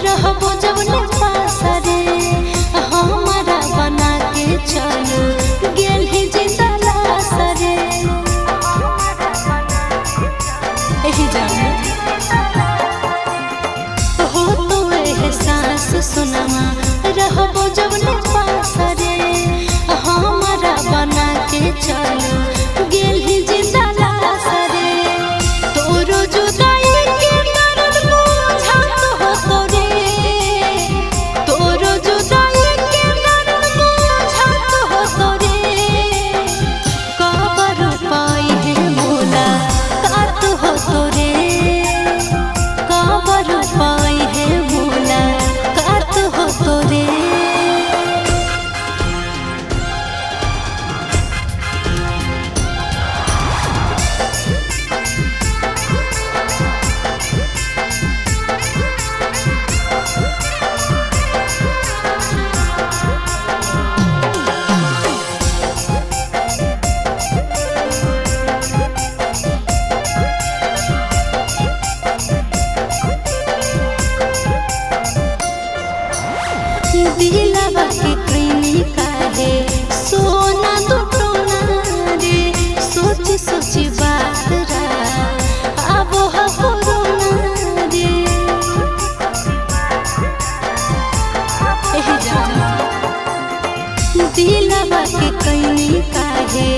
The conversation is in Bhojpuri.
रहबो जब ने पास रे हमारा बना के चलो गेल ही जिंदा लाश रे एही जाने हो तो एहसास सुनमा रहबो जब ने पास रे हमारा बना के चलो गेल ही जिंदा लाश रे तोरो जुदाई के दर्द बुझात हो तोरे तोरो जुदाई के दर्द बुझात हो तोरे कबर पाई है मोला कात हो तोरे कबर पाई है मोला कात हो तोरे दिलवा के कईनी काहे सोना दुटोना रे सोची सोची बात रा आबो कोरोना रे एही जाना दिलवा के कईनी काहे